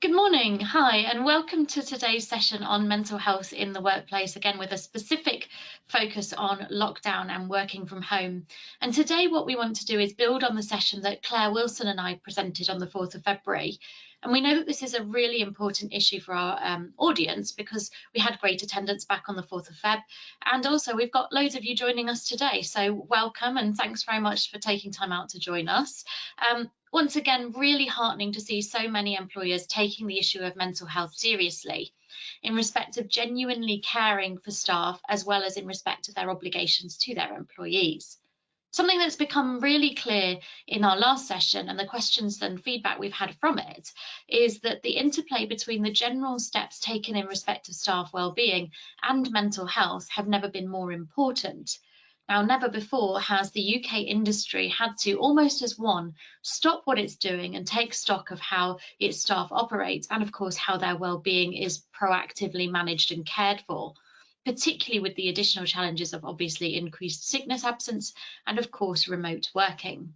Good morning, hi, and welcome to today's session on mental health in the workplace, again with a specific focus on lockdown and working from home. And today what we want to do is build on the session that Claire Wilson and I presented on the 4th of February. And we know that this is a really important issue for our audience because we had great attendance back on the 4th of Feb. And also we've got loads of you joining us today. So welcome and thanks very much for taking time out to join us. Once again, really heartening to see so many employers taking the issue of mental health seriously in respect of genuinely caring for staff as well as in respect of their obligations to their employees. Something that's become really clear in our last session and the questions and feedback we've had from it is that the interplay between the general steps taken in respect of staff well-being and mental health have never been more important. Now, never before has the UK industry had to, almost as one, stop what it's doing and take stock of how its staff operate and, of course, how their well-being is proactively managed and cared for, particularly with the additional challenges of obviously increased sickness absence and, of course, remote working.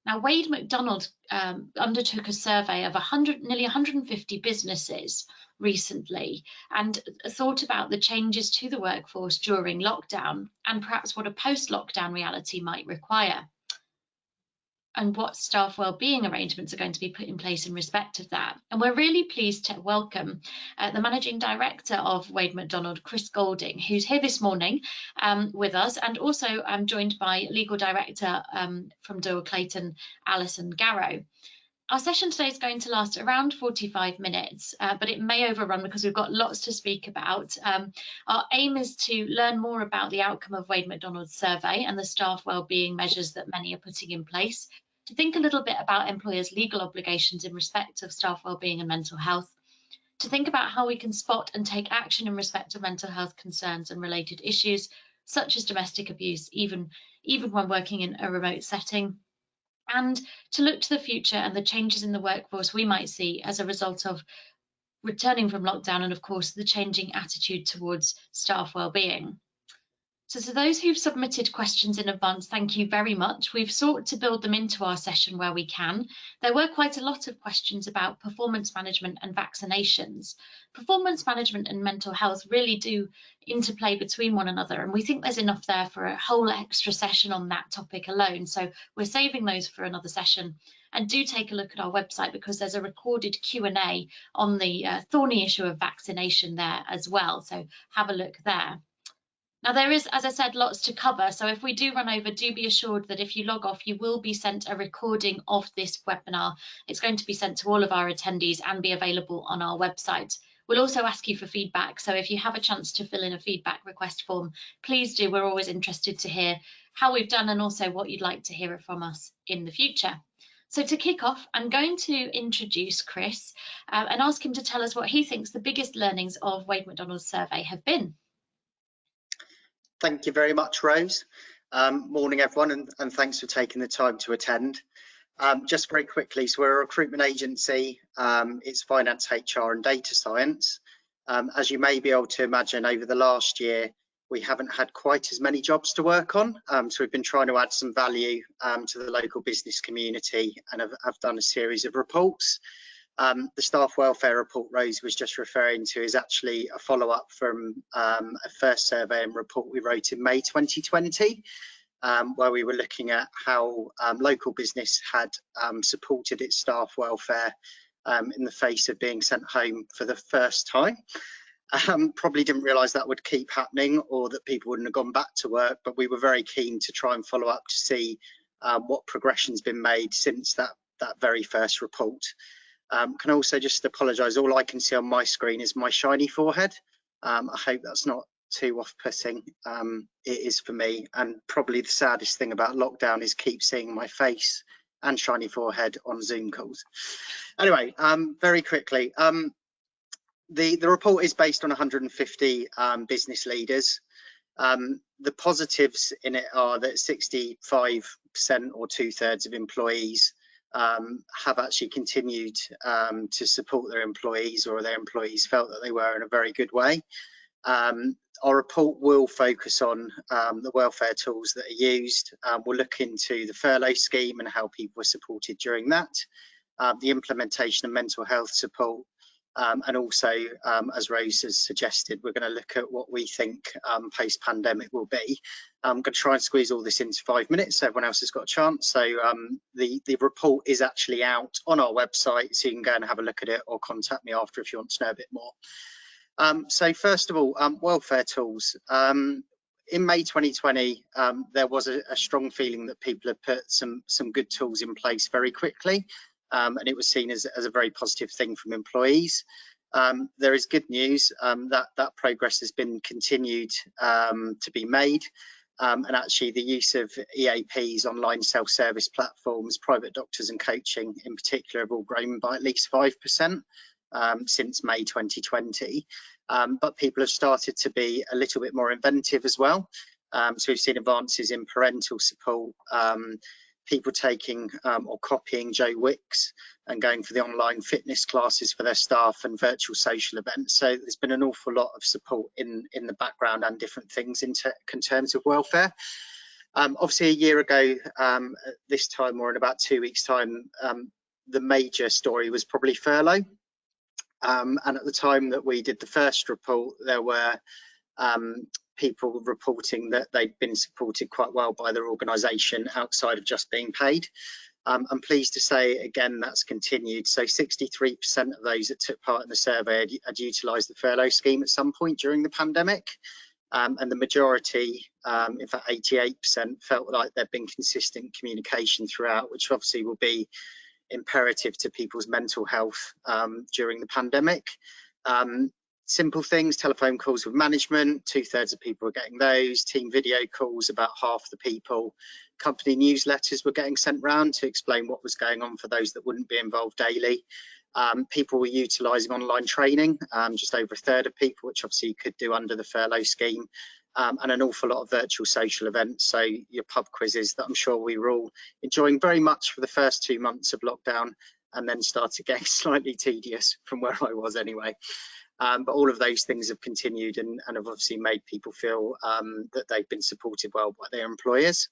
Now, Wade Macdonald undertook a survey of nearly 150 businesses recently and thought about the changes to the workforce during lockdown and perhaps what a post-lockdown reality might require and what staff wellbeing arrangements are going to be put in place in respect of that. And we're really pleased to welcome the Managing Director of Wade Macdonald, Chris Goulding, who's here this morning with us, and also I'm joined by Legal Director from Doyle Clayton, Alison, Garrow. Our session today is going to last around 45 minutes, but it may overrun because we've got lots to speak about. Our aim is to learn more about the outcome of Wade Macdonald's survey and the staff wellbeing measures that many are putting in place, to think a little bit about employers' legal obligations in respect of staff wellbeing and mental health, to think about how we can spot and take action in respect of mental health concerns and related issues, such as domestic abuse, even when working in a remote setting, and to look to the future and the changes in the workforce we might see as a result of returning from lockdown and, of course, the changing attitude towards staff wellbeing. So to those who've submitted questions in advance, thank you very much. We've sought to build them into our session where we can. There were quite a lot of questions about performance management and vaccinations. Performance management and mental health really do interplay between one another, and we think there's enough there for a whole extra session on that topic alone. So we're saving those for another session. And do take a look at our website because there's a recorded Q&A on the thorny issue of vaccination there as well. So have a look there. Now, there is, as I said, lots to cover. So if we do run over, do be assured that if you log off, you will be sent a recording of this webinar. It's going to be sent to all of our attendees and be available on our website. We'll also ask you for feedback. So if you have a chance to fill in a feedback request form, please do. We're always interested to hear how we've done and also what you'd like to hear from us in the future. So to kick off, I'm going to introduce Chris and ask him to tell us what he thinks the biggest learnings of Wade Macdonald's survey have been. Thank you very much, Rose. Morning, everyone, and thanks for taking the time to attend. Just very quickly, so we're a recruitment agency. It's finance, HR, and data science. As you may be able to imagine, over the last year, we haven't had quite as many jobs to work on. So we've been trying to add some value to the local business community and have done a series of reports. The staff welfare report Rose was just referring to is actually a follow-up from a first survey and report we wrote in May 2020, where we were looking at how local business had supported its staff welfare in the face of being sent home for the first time. Probably didn't realise that would keep happening or that people wouldn't have gone back to work, but we were very keen to try and follow up to see what progression's been made since that very first report. Can also just apologise, all I can see on my screen is my shiny forehead. I hope that's not too off-putting. It is for me, and probably the saddest thing about lockdown is keep seeing my face and shiny forehead on Zoom calls. Anyway, very quickly, the report is based on 150 business leaders. The positives in it are that 65% or 2/3 of employees have actually continued to support their employees, or their employees felt that they were in a very good way. Our report will focus on the welfare tools that are used. We'll look into the furlough scheme and how people were supported during that, the implementation of mental health support, And also, as Rose has suggested, we're going to look at what we think post-pandemic will be. I'm going to try and squeeze all this into 5 minutes so everyone else has got a chance. So the report is actually out on our website, so you can go and have a look at it or contact me after if you want to know a bit more. So first of all, welfare tools. In May 2020, there was a strong feeling that people had put some good tools in place very quickly. And it was seen as a very positive thing from employees. There is good news that progress has been continued to be made. And actually the use of EAPs, online self-service platforms, private doctors and coaching in particular have all grown by at least 5% since May 2020. But people have started to be a little bit more inventive as well. So we've seen advances in parental support, people taking or copying Joe Wicks and going for the online fitness classes for their staff and virtual social events. So there's been an awful lot of support in the background and different things in terms of welfare. Obviously a year ago, this time or in about 2 weeks time, the major story was probably furlough. And at the time that we did the first report, there were people reporting that they'd been supported quite well by their organisation outside of just being paid. I'm pleased to say, again, that's continued. So 63% of those that took part in the survey had utilised the furlough scheme at some point during the pandemic. And the majority, in fact 88%, felt like there'd been consistent communication throughout, which obviously will be imperative to people's mental health during the pandemic. Simple things, telephone calls with management, 2/3 of people were getting those, team video calls, about half the people. Company newsletters were getting sent round to explain what was going on for those that wouldn't be involved daily. People were utilising online training, just over 1/3 of people, which obviously you could do under the furlough scheme, and an awful lot of virtual social events, so your pub quizzes that I'm sure we were all enjoying very much for the first 2 months of lockdown, and then started getting slightly tedious from where I was anyway. But all of those things have continued and have obviously made people feel that they've been supported well by their employers.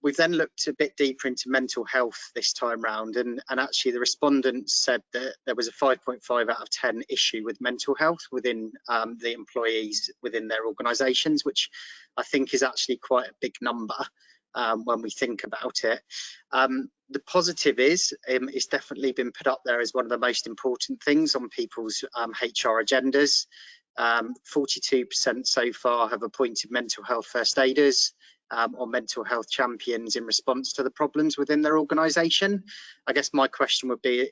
We've then looked a bit deeper into mental health this time round, and actually the respondents said that there was a 5.5 out of 10 issue with mental health within the employees within their organisations, which I think is actually quite a big number when we think about it. The positive is it's definitely been put up there as one of the most important things on people's HR agendas. 42% so far have appointed mental health first aiders or mental health champions in response to the problems within their organisation. I guess my question would be,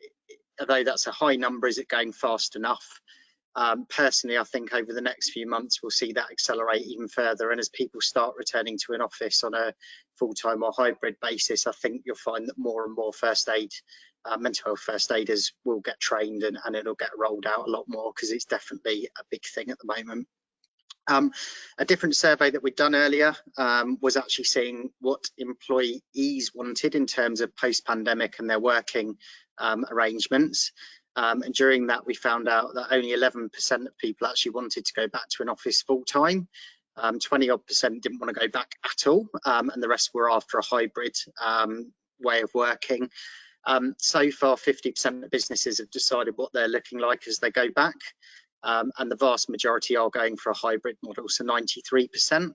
although that's a high number, is it going fast enough? Personally, I think over the next few months we'll see that accelerate even further, and as people start returning to an office on a full-time or hybrid basis, I think you'll find that more and more first aid, mental health first aiders will get trained and it'll get rolled out a lot more, because it's definitely a big thing at the moment. A different survey that we'd done earlier was actually seeing what employees wanted in terms of post-pandemic and their working arrangements. And during that, we found out that only 11% of people actually wanted to go back to an office full time. 20-odd% didn't want to go back at all, and the rest were after a hybrid way of working. So far, 50% of businesses have decided what they're looking like as they go back, and the vast majority are going for a hybrid model, so 93%.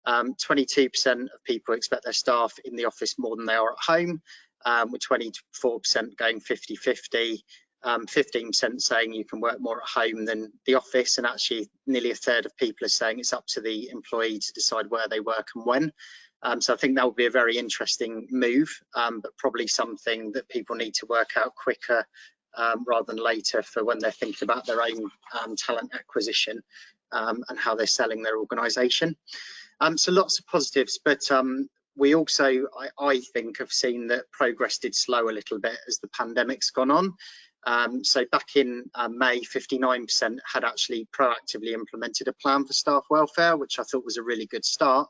22% of people expect their staff in the office more than they are at home, with 24% going 50-50. 15% saying you can work more at home than the office, and actually nearly 1/3 of people are saying it's up to the employee to decide where they work and when. So I think that will be a very interesting move, but probably something that people need to work out quicker rather than later for when they're thinking about their own talent acquisition and how they're selling their organisation. So lots of positives, but we also, I think, have seen that progress did slow a little bit as the pandemic's gone on. So back in May, 59% had actually proactively implemented a plan for staff welfare, which I thought was a really good start,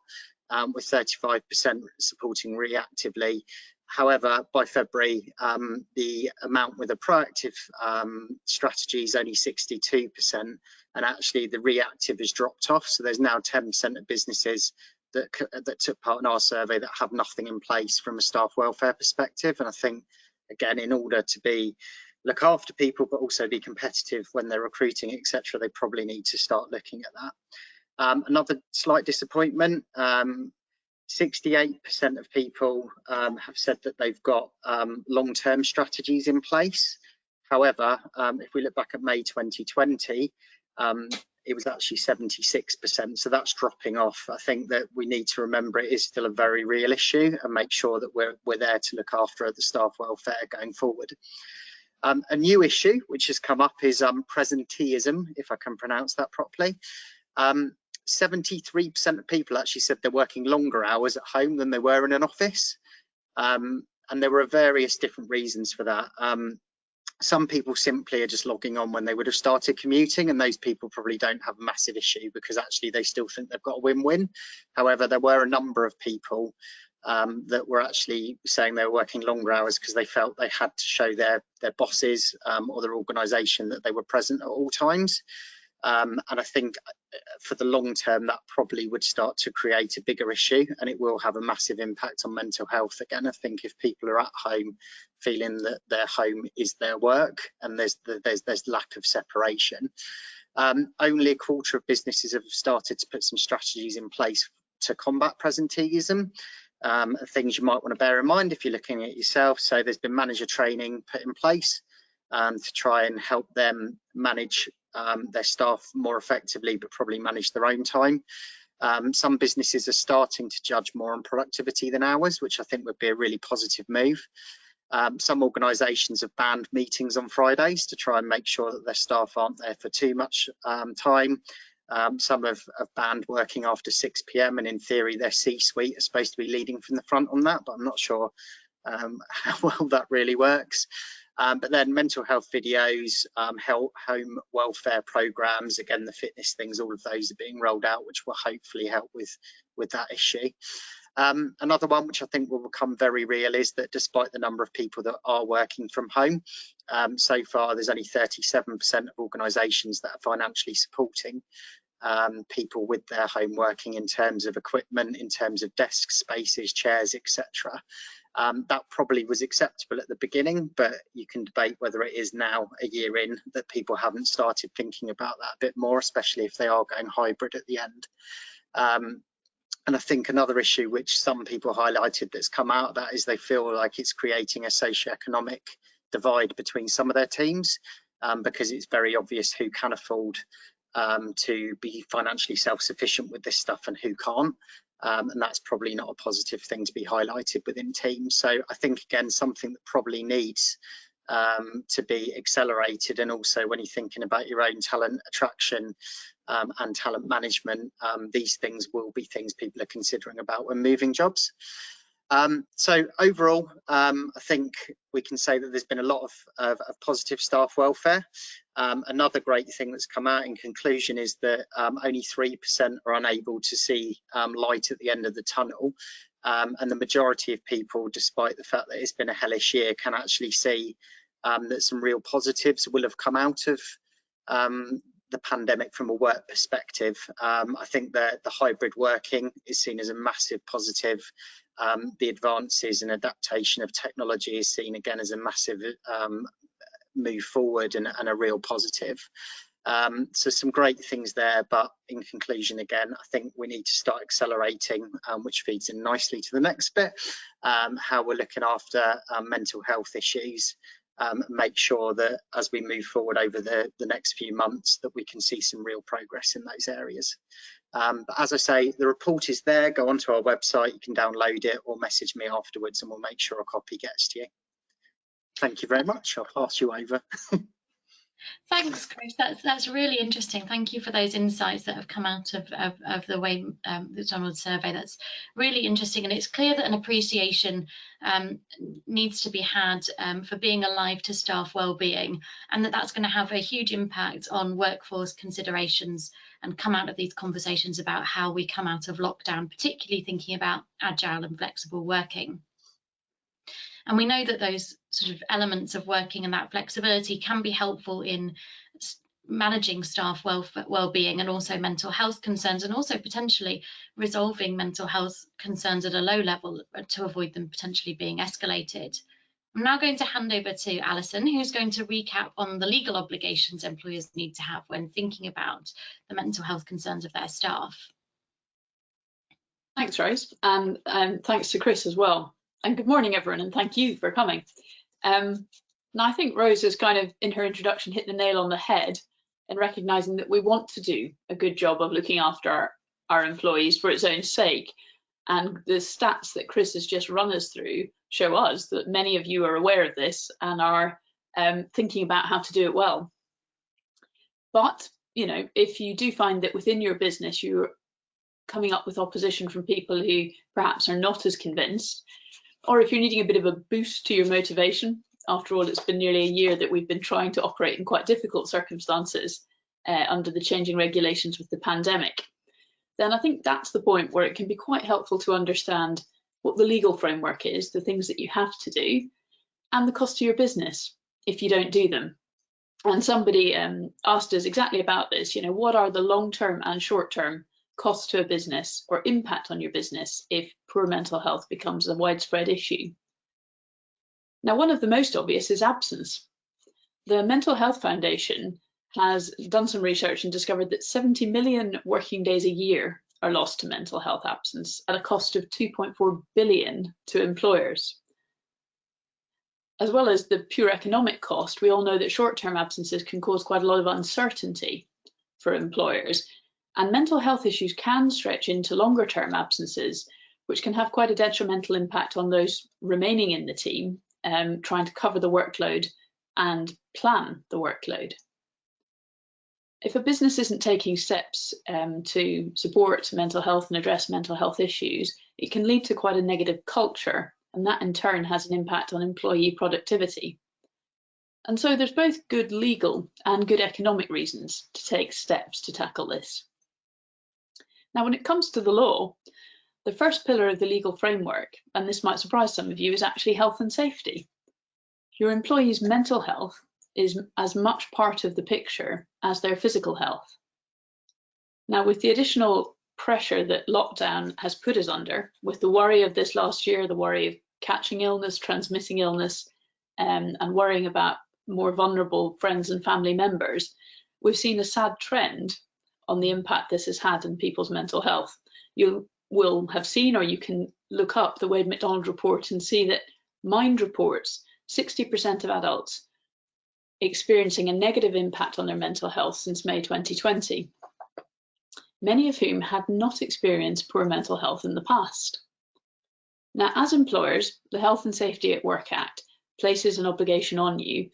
with 35% supporting reactively. However, by February, the amount with a proactive strategy is only 62%, and actually the reactive has dropped off. So there's now 10% of businesses that took part in our survey that have nothing in place from a staff welfare perspective. And I think, again, in order to be look after people, but also be competitive when they're recruiting, etc., they probably need to start looking at that. Another slight disappointment, 68% of people have said that they've got long-term strategies in place. However, if we look back at May 2020, it was actually 76%, so that's dropping off. I think that we need to remember it is still a very real issue and make sure that we're there to look after the staff welfare going forward. A new issue which has come up is presenteeism, if I can pronounce that properly. 73% of people actually said they're working longer hours at home than they were in an office, and there were various different reasons for that. Some people simply are just logging on when they would have started commuting, and those people probably don't have a massive issue because actually they still think they've got a win-win. However, there were a number of people that were actually saying they were working longer hours because they felt they had to show their bosses or their organisation that they were present at all times. And I think for the long term, that probably would start to create a bigger issue, and it will have a massive impact on mental health. Again, I think if people are at home feeling that their home is their work and there's lack of separation, only a quarter of businesses have started to put some strategies in place to combat presenteeism. Things you might want to bear in mind if you're looking at yourself. So there's been manager training put in place to try and help them manage their staff more effectively, but probably manage their own time. Some businesses are starting to judge more on productivity than hours, which I think would be a really positive move. Some organisations have banned meetings on Fridays to try and make sure that their staff aren't there for too much time. Some have banned working after 6 p.m, and in theory their C-suite are supposed to be leading from the front on that, but I'm not sure how well that really works. But then mental health videos, home welfare programs, again, the fitness things, all of those are being rolled out, which will hopefully help with that issue. Another one which I think will become very real is that despite the number of people that are working from home, so far there's only 37% of organisations that are financially supporting people with their home working in terms of equipment, in terms of desk spaces, chairs, etc. That probably was acceptable at the beginning, but you can debate whether it is now, a year in, that people haven't started thinking about that a bit more, especially if they are going hybrid at the end. And I think another issue which some people highlighted that's come out of that is they feel like it's creating a socioeconomic divide between some of their teams, because it's very obvious who can afford to be financially self-sufficient with this stuff and who can't. And that's probably not a positive thing to be highlighted within teams. So I think, again, something that probably needs to be accelerated. And also when you're thinking about your own talent attraction and talent management, these things will be things people are considering about when moving jobs. So overall, I think we can say that there's been a lot of positive staff welfare. Another great thing that's come out in conclusion is that only 3% are unable to see light at the end of the tunnel. And the majority of people, despite the fact that it's been a hellish year, can actually see that some real positives will have come out of the pandemic from a work perspective. I think that the hybrid working is seen as a massive positive. The advances and adaptation of technology is seen again as a massive move forward and a real positive. So some great things there, but in conclusion, again, I think we need to start accelerating, which feeds in nicely to the next bit, how we're looking after mental health issues. Make sure that as we move forward over the next few months that we can see some real progress in those areas. But as I say, the report is there. Go onto our website, you can download it or message me afterwards and we'll make sure a copy gets to you. Thank you very much. I'll pass you over. Thanks, Chris. That's really interesting. Thank you for those insights that have come out of the Wade Macdonald survey. That's really interesting, and it's clear that an appreciation needs to be had for being alive to staff wellbeing, and that's going to have a huge impact on workforce considerations and come out of these conversations about how we come out of lockdown, particularly thinking about agile and flexible working. And we know that those sort of elements of working and that flexibility can be helpful in managing staff well-being and also mental health concerns, and also potentially resolving mental health concerns at a low level to avoid them potentially being escalated. I'm now going to hand over to Alison, who's going to recap on the legal obligations employers need to have when thinking about the mental health concerns of their staff. Thanks, Rose, and thanks to Chris as well. And good morning, everyone, and thank you for coming. Now, I think Rose has kind of, in her introduction, hit the nail on the head in recognising that we want to do a good job of looking after our employees for its own sake. And the stats that Chris has just run us through show us that many of you are aware of this and are thinking about how to do it well. But, you know, if you do find that within your business you're coming up with opposition from people who perhaps are not as convinced, or if you're needing a bit of a boost to your motivation, after all, it's been nearly a year that we've been trying to operate in quite difficult circumstances under the changing regulations with the pandemic, then I think that's the point where it can be quite helpful to understand what the legal framework is, the things that you have to do, and the cost to your business if you don't do them. And somebody asked us exactly about this, you know, what are the long-term and short-term costs to a business or impact on your business if poor mental health becomes a widespread issue? Now, one of the most obvious is absence. The Mental Health Foundation has done some research and discovered that 70 million working days a year are lost to mental health absence at a cost of 2.4 billion to employers. As well as the pure economic cost, we all know that short-term absences can cause quite a lot of uncertainty for employers, and mental health issues can stretch into longer-term absences, which can have quite a detrimental impact on those remaining in the team, trying to cover the workload and plan the workload. If a business isn't taking steps to support mental health and address mental health issues, it can lead to quite a negative culture, and that in turn has an impact on employee productivity. And so there's both good legal and good economic reasons to take steps to tackle this. Now, when it comes to the law, the first pillar of the legal framework, and this might surprise some of you, is actually health and safety. Your employees' mental health is as much part of the picture as their physical health. Now, with the additional pressure that lockdown has put us under, with the worry of this last year, the worry of catching illness, transmitting illness, and worrying about more vulnerable friends and family members, we've seen a sad trend on the impact this has had on people's mental health. You will have seen, or you can look up the Wade Macdonald report and see that Mind reports 60% of adults experiencing a negative impact on their mental health since May 2020, many of whom had not experienced poor mental health in the past. Now, as employers, the Health and Safety at Work Act places an obligation on you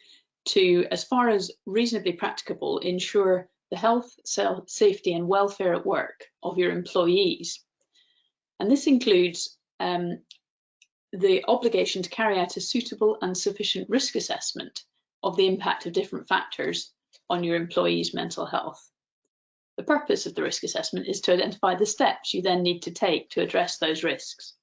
to, as far as reasonably practicable, ensure the health, safety and welfare at work of your employees. And this includes the obligation to carry out a suitable and sufficient risk assessment of the impact of different factors on your employees' mental health. The purpose of the risk assessment is to identify the steps you then need to take to address those risks.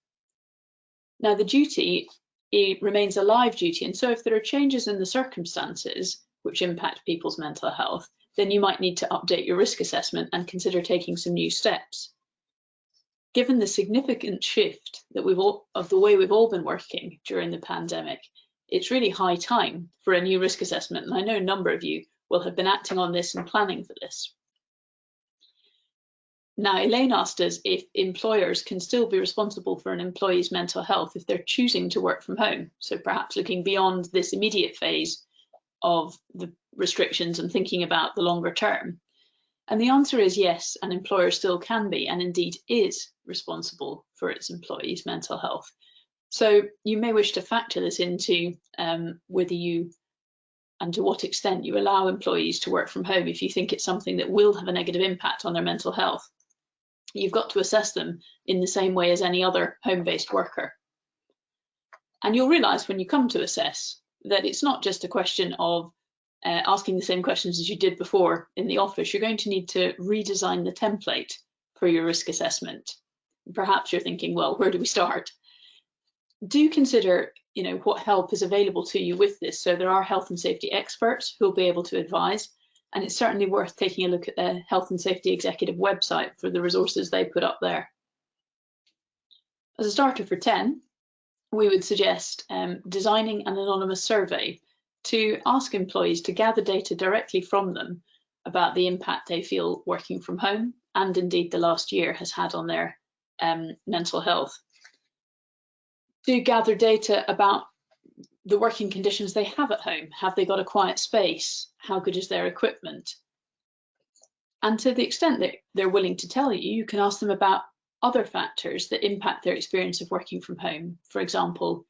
Now, the duty remains a live duty, and so if there are changes in the circumstances which impact people's mental health, then you might need to update your risk assessment and consider taking some new steps. Given the significant shift that of the way we've all been working during the pandemic, it's really high time for a new risk assessment, and I know a number of you will have been acting on this and planning for this. Now, Elaine asked us if employers can still be responsible for an employee's mental health if they're choosing to work from home, so perhaps looking beyond this immediate phase of the restrictions and thinking about the longer term. And the answer is yes, an employer still can be, and indeed is, responsible for its employees' mental health. So you may wish to factor this into whether you and to what extent you allow employees to work from home if you think it's something that will have a negative impact on their mental health. You've got to assess them in the same way as any other home-based worker. And you'll realise when you come to assess that it's not just a question of asking the same questions as you did before in the office. You're going to need to redesign the template for your risk assessment. Perhaps you're thinking, well, where do we start? Do consider, what help is available to you with this. So there are health and safety experts who will be able to advise, and it's certainly worth taking a look at the Health and Safety Executive website for the resources they put up there. As a starter for 10, we would suggest designing an anonymous survey to ask employees to gather data directly from them about the impact they feel working from home and indeed the last year has had on their mental health. To gather data about the working conditions they have at home. Have they got a quiet space? How good is their equipment? And to the extent that they're willing to tell you, you can ask them about other factors that impact their experience of working from home. For example,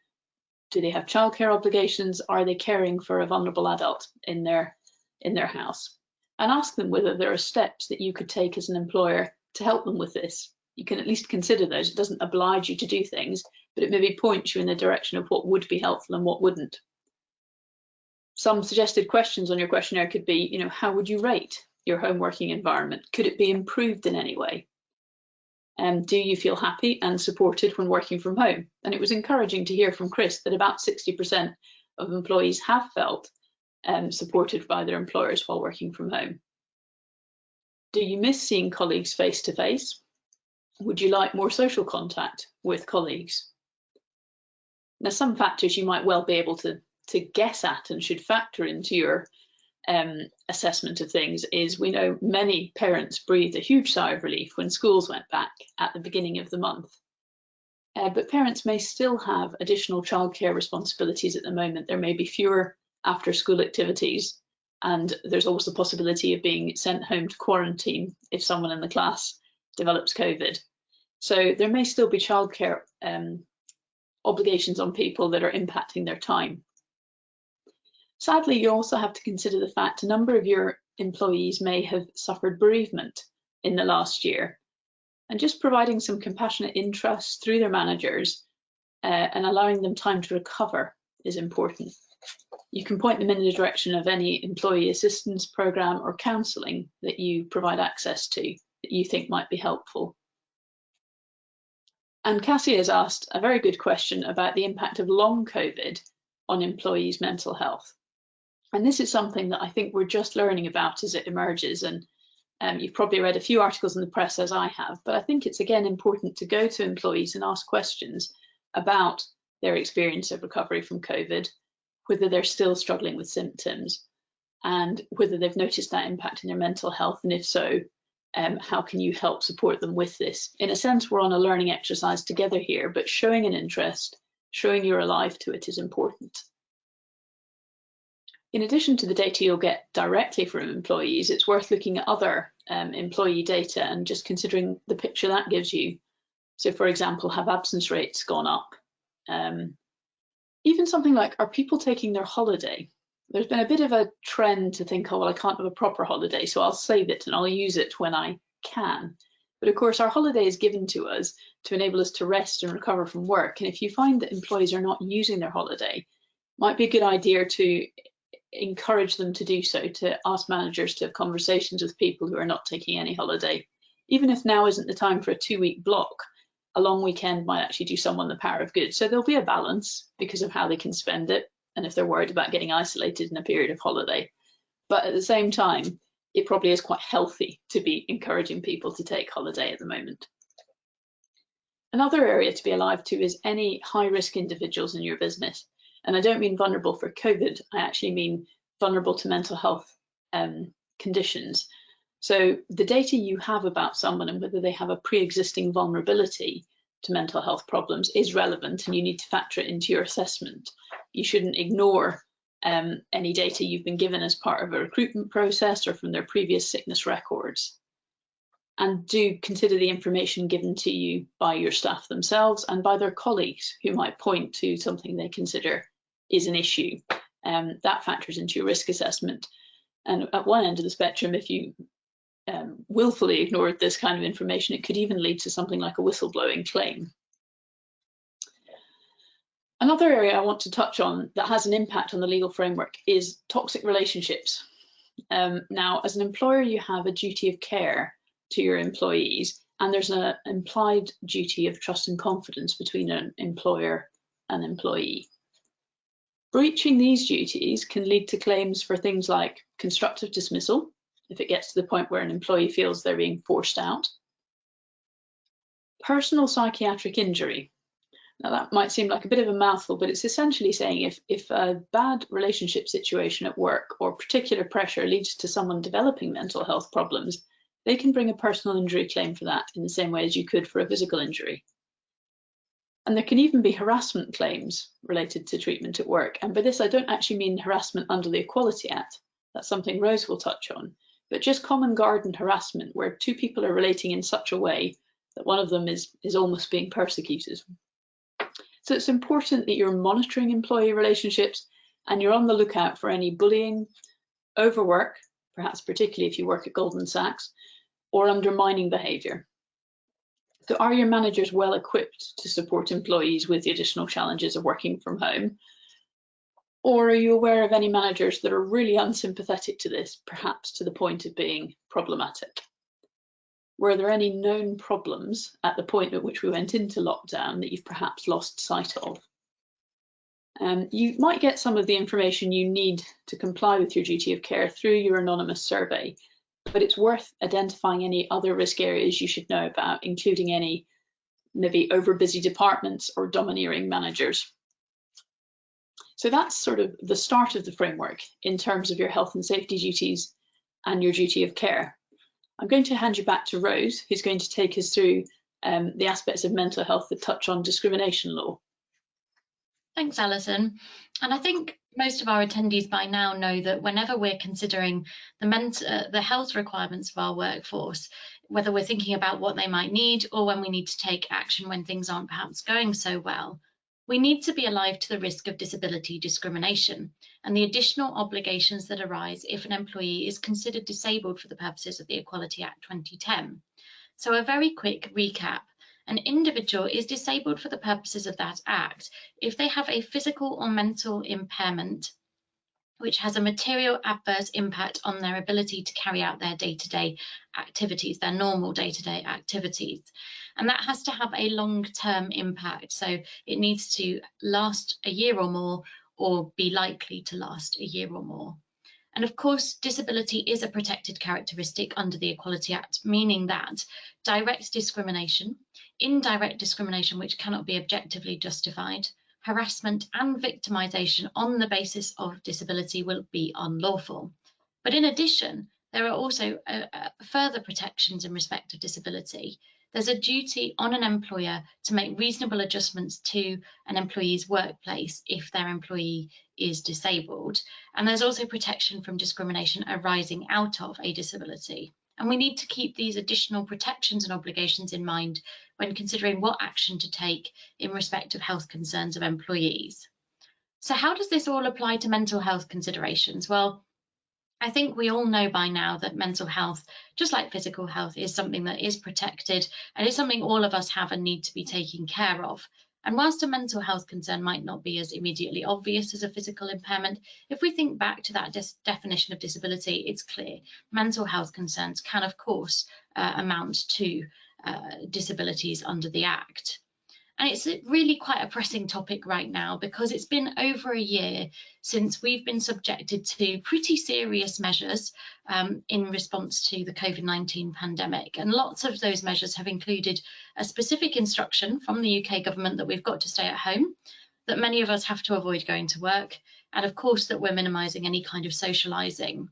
do they have childcare obligations? Are they caring for a vulnerable adult in their house? And ask them whether there are steps that you could take as an employer to help them with this. You can at least consider those. It doesn't oblige you to do things, but it maybe points you in the direction of what would be helpful and what wouldn't. Some suggested questions on your questionnaire could be, how would you rate your home working environment? Could it be improved in any way? Do you feel happy and supported when working from home? And it was encouraging to hear from Chris that about 60% of employees have felt supported by their employers while working from home. Do you miss seeing colleagues face to face? Would you like more social contact with colleagues? Now, some factors you might well be able to guess at and should factor into your assessment of things is we know many parents breathed a huge sigh of relief when schools went back at the beginning of the month. But parents may still have additional childcare responsibilities at the moment. There may be fewer after school activities, and there's always the possibility of being sent home to quarantine if someone in the class develops COVID. So there may still be childcare obligations on people that are impacting their time. Sadly, you also have to consider the fact a number of your employees may have suffered bereavement in the last year, and just providing some compassionate interest through their managers and allowing them time to recover is important. You can point them in the direction of any employee assistance program or counselling that you provide access to that you think might be helpful. And Cassie has asked a very good question about the impact of long COVID on employees' mental health. And this is something that I think we're just learning about as it emerges. And you've probably read a few articles in the press, as I have, but I think it's again important to go to employees and ask questions about their experience of recovery from COVID, whether they're still struggling with symptoms and whether they've noticed that impact in their mental health. And if so, how can you help support them with this? In a sense, we're on a learning exercise together here, but showing an interest, showing you're alive to it is important. In addition to the data you'll get directly from employees, it's worth looking at other employee data and just considering the picture that gives you. So, for example, have absence rates gone up? Even something like, are people taking their holiday? There's been a bit of a trend to think, oh, well, I can't have a proper holiday, so I'll save it and I'll use it when I can. But of course, our holiday is given to us to enable us to rest and recover from work. And if you find that employees are not using their holiday, it might be a good idea to encourage them to do so, to ask managers to have conversations with people who are not taking any holiday. Even if now isn't the time for a 2-week block, a long weekend might actually do someone the power of good. So there'll be a balance because of how they can spend it and if they're worried about getting isolated in a period of holiday. But at the same time, it probably is quite healthy to be encouraging people to take holiday at the moment. Another area to be alive to is any high-risk individuals in your business. And I don't mean vulnerable for COVID, I actually mean vulnerable to mental health conditions. So the data you have about someone and whether they have a pre-existing vulnerability to mental health problems is relevant, and you need to factor it into your assessment. You shouldn't ignore any data you've been given as part of a recruitment process or from their previous sickness records. And do consider the information given to you by your staff themselves and by their colleagues who might point to something they consider is an issue. That factors into your risk assessment. And at one end of the spectrum, if you willfully ignored this kind of information, it could even lead to something like a whistleblowing claim. Another area I want to touch on that has an impact on the legal framework is toxic relationships. Now, as an employer, you have a duty of care to your employees, and there's an implied duty of trust and confidence between an employer and employee. Breaching these duties can lead to claims for things like constructive dismissal, if it gets to the point where an employee feels they're being forced out, personal psychiatric injury, Now that might seem like a bit of a mouthful, but it's essentially saying if a bad relationship situation at work or particular pressure leads to someone developing mental health problems, they can bring a personal injury claim for that in the same way as you could for a physical injury. And there can even be harassment claims related to treatment at work. And by this, I don't actually mean harassment under the Equality Act. That's something Rose will touch on, but just common garden harassment, where two people are relating in such a way that one of them is almost being persecuted. So it's important that you're monitoring employee relationships and you're on the lookout for any bullying, overwork, perhaps particularly if you work at Goldman Sachs, or undermining behaviour. So are your managers well equipped to support employees with the additional challenges of working from home? Or are you aware of any managers that are really unsympathetic to this, perhaps to the point of being problematic? Were there any known problems at the point at which we went into lockdown that you've perhaps lost sight of? You might get some of the information you need to comply with your duty of care through your anonymous survey, but it's worth identifying any other risk areas you should know about, including any maybe overbusy departments or domineering managers. So that's sort of the start of the framework in terms of your health and safety duties and your duty of care. I'm going to hand you back to Rose, who's going to take us through the aspects of mental health that touch on discrimination law. Thanks, Alison. And I think most of our attendees by now know that whenever we're considering the health requirements of our workforce, whether we're thinking about what they might need or when we need to take action when things aren't perhaps going so well, we need to be alive to the risk of disability discrimination and the additional obligations that arise if an employee is considered disabled for the purposes of the Equality Act 2010. So a very quick recap. An individual is disabled for the purposes of that Act if they have a physical or mental impairment which has a material adverse impact on their ability to carry out their day-to-day activities, their normal day-to-day activities. And that has to have a long-term impact. So it needs to last a year or more, or be likely to last a year or more. And of course, disability is a protected characteristic under the Equality Act, meaning that direct discrimination, indirect discrimination which cannot be objectively justified, harassment and victimisation on the basis of disability will be unlawful. But in addition, there are also further protections in respect of disability. There's a duty on an employer to make reasonable adjustments to an employee's workplace if their employee is disabled. And there's also protection from discrimination arising out of a disability. And we need to keep these additional protections and obligations in mind when considering what action to take in respect of health concerns of employees. So how does this all apply to mental health considerations? Well, I think we all know by now that mental health, just like physical health, is something that is protected and is something all of us have and need to be taken care of. And whilst a mental health concern might not be as immediately obvious as a physical impairment, if we think back to that definition of disability, it's clear. Mental health concerns can, of course, amount to disabilities under the Act. And it's really quite a pressing topic right now because it's been over a year since we've been subjected to pretty serious measures in response to the COVID-19 pandemic. And lots of those measures have included a specific instruction from the UK government that we've got to stay at home, that many of us have to avoid going to work, and of course that we're minimising any kind of socialising.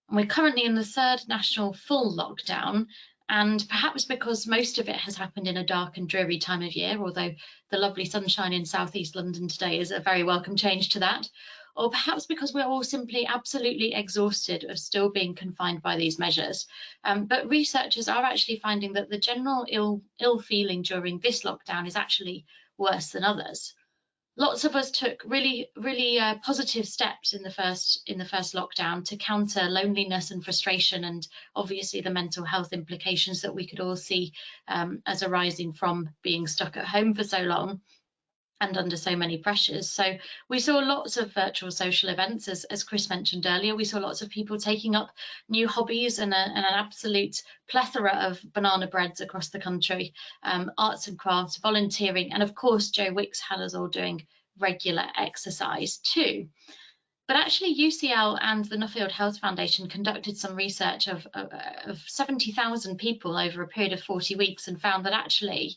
And we're currently in the third national full lockdown, and perhaps because most of it has happened in a dark and dreary time of year, although the lovely sunshine in southeast London today is a very welcome change to that, or perhaps because we're all simply absolutely exhausted of still being confined by these measures. But researchers are actually finding that the general ill feeling during this lockdown is actually worse than others. Lots of us took really positive steps in the first lockdown to counter loneliness and frustration, and obviously the mental health implications that we could all see as arising from being stuck at home for so long and under so many pressures. So we saw lots of virtual social events, as Chris mentioned earlier. We saw lots of people taking up new hobbies and an absolute plethora of banana breads across the country, arts and crafts, volunteering, and of course Joe Wicks had us all doing regular exercise too. But actually UCL and the Nuffield Health Foundation conducted some research of 70,000 people over a period of 40 weeks and found that actually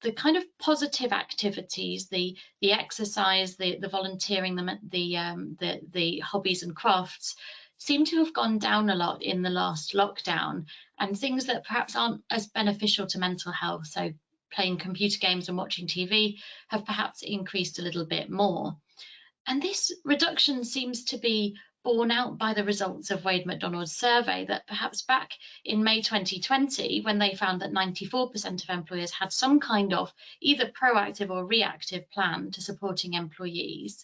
the kind of positive activities, the exercise, the volunteering, the hobbies and crafts seem to have gone down a lot in the last lockdown, and things that perhaps aren't as beneficial to mental health, so playing computer games and watching TV, have perhaps increased a little bit more. And this reduction seems to be borne out by the results of Wade Macdonald's survey, that perhaps back in May 2020, when they found that 94% of employers had some kind of either proactive or reactive plan to supporting employees.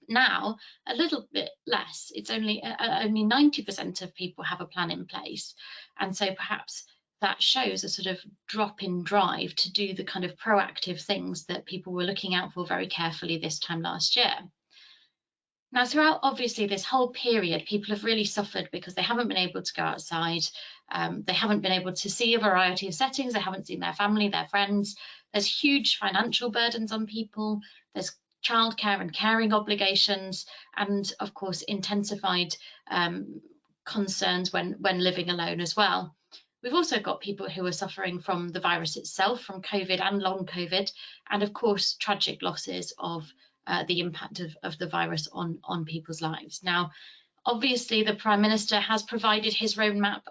Now, a little bit less, it's only 90% of people have a plan in place. And so perhaps that shows a sort of drop in drive to do the kind of proactive things that people were looking out for very carefully this time last year. Now, throughout obviously this whole period, people have really suffered because they haven't been able to go outside. They haven't been able to see a variety of settings. They haven't seen their family, their friends. There's huge financial burdens on people. There's childcare and caring obligations, and of course intensified concerns when living alone as well. We've also got people who are suffering from the virus itself, from COVID and long COVID, and of course tragic losses of the impact of the virus on people's lives. Now, obviously, the Prime Minister has provided his roadmap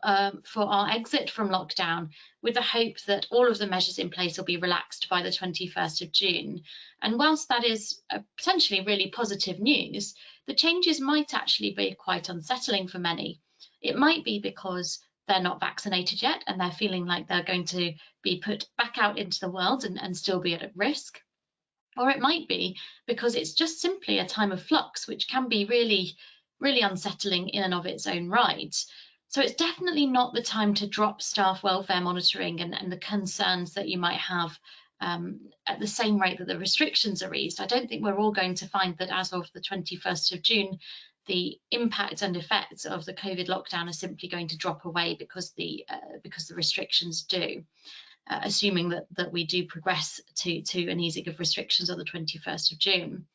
for our exit from lockdown, with the hope that all of the measures in place will be relaxed by the 21st of June. And whilst that is potentially really positive news, the changes might actually be quite unsettling for many. It might be because they're not vaccinated yet and they're feeling like they're going to be put back out into the world and still be at risk. Or it might be because it's just simply a time of flux, which can be really, really unsettling in and of its own right. So it's definitely not the time to drop staff welfare monitoring and the concerns that you might have at the same rate that the restrictions are eased. I don't think we're all going to find that as of the 21st of June, the impact and effects of the COVID lockdown are simply going to drop away because the restrictions do. Assuming that we do progress to an easing of restrictions on the 21st of June.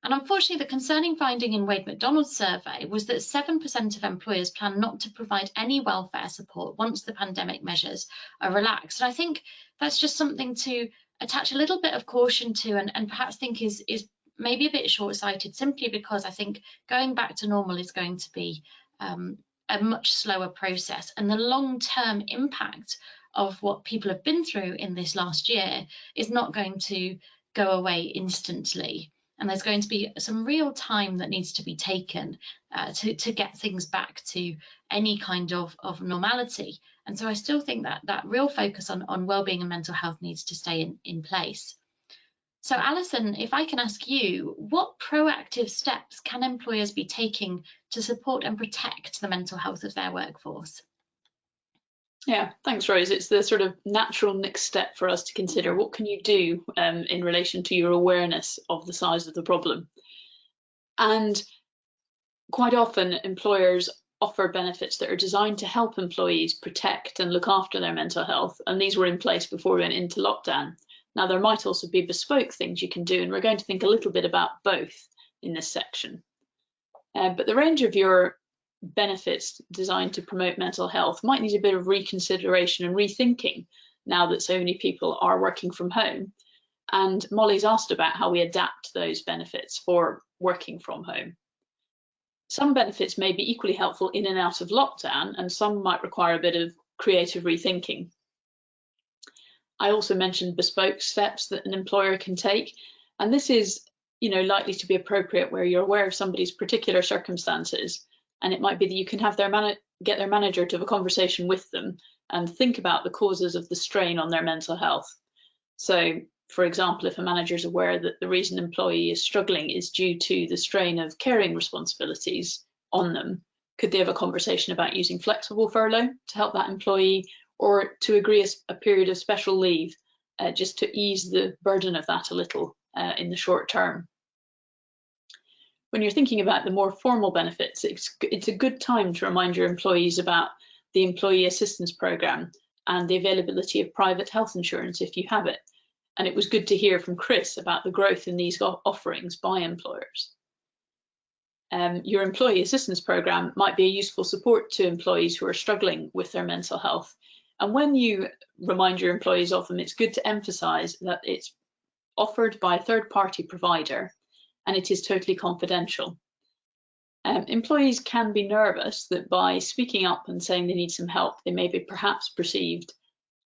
And unfortunately, the concerning finding in Wade Macdonald's survey was that 7% of employers plan not to provide any welfare support once the pandemic measures are relaxed. And I think that's just something to attach a little bit of caution to, and perhaps think is maybe a bit short-sighted, simply because I think going back to normal is going to be a much slower process, and the long-term impact of what people have been through in this last year is not going to go away instantly. And there's going to be some real time that needs to be taken to get things back to any kind of normality. And so I still think that real focus on wellbeing and mental health needs to stay in place. So Alison, if I can ask you, what proactive steps can employers be taking to support and protect the mental health of their workforce? Yeah, thanks, Rose. It's the sort of natural next step for us to consider. What can you do in relation to your awareness of the size of the problem? And quite often, employers offer benefits that are designed to help employees protect and look after their mental health. And these were in place before we went into lockdown. Now, there might also be bespoke things you can do, and we're going to think a little bit about both in this section. But the range of your benefits designed to promote mental health might need a bit of reconsideration and rethinking now that so many people are working from home. And Molly's asked about how we adapt those benefits for working from home. Some benefits may be equally helpful in and out of lockdown, and some might require a bit of creative rethinking. I also mentioned bespoke steps that an employer can take, and this is, likely to be appropriate where you're aware of somebody's particular circumstances. And it might be that you can have get their manager to have a conversation with them and think about the causes of the strain on their mental health. So, for example, if a manager is aware that the reason an employee is struggling is due to the strain of caring responsibilities on them, could they have a conversation about using flexible furlough to help that employee, or to agree a period of special leave just to ease the burden of that a little in the short term? When you're thinking about the more formal benefits, it's a good time to remind your employees about the Employee Assistance Programme and the availability of private health insurance if you have it. And it was good to hear from Chris about the growth in these offerings by employers. Your Employee Assistance Programme might be a useful support to employees who are struggling with their mental health. And when you remind your employees of them, it's good to emphasise that it's offered by a third-party provider and it is totally confidential. Employees can be nervous that by speaking up and saying they need some help, they may be perhaps perceived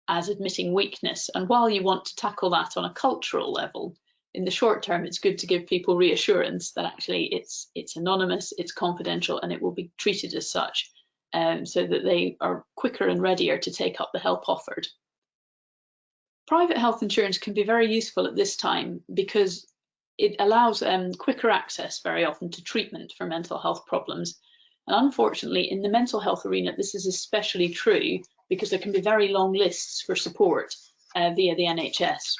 as admitting weakness. And while you want to tackle that on a cultural level, in the short term, it's good to give people reassurance that actually it's anonymous, it's confidential, and it will be treated as such, so that they are quicker and readier to take up the help offered. Private health insurance can be very useful at this time because it allows quicker access very often to treatment for mental health problems. And unfortunately, in the mental health arena, this is especially true because there can be very long lists for support via the NHS.